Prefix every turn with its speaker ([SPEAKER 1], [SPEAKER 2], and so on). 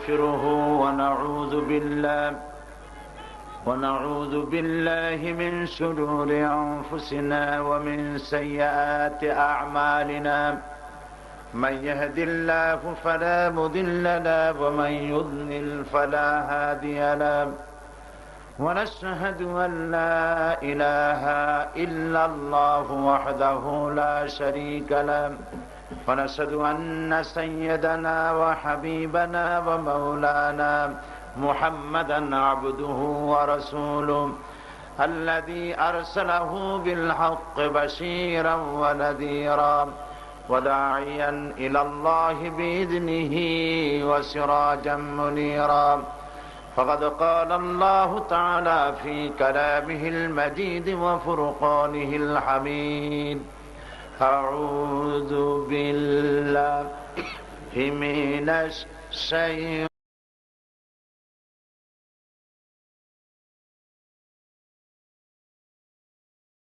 [SPEAKER 1] ونستغفره ونعوذ بالله من شرور أنفسنا ومن سيئات أعمالنا من يهد الله فلا مضل له ومن يضلل فلا هادي له ونشهد أن لا إله إلا الله وحده لا شريك له ونشهد أن سيدنا وحبيبنا ومولانا محمدا عبده ورسوله الذي أرسله بالحق بشيرا ونذيرا وداعيا إلى الله بإذنه وسراجا منيرا فقد قال الله تعالى في كلامه المجيد وفرقانه الحميد أعوذ بالله من الشيطان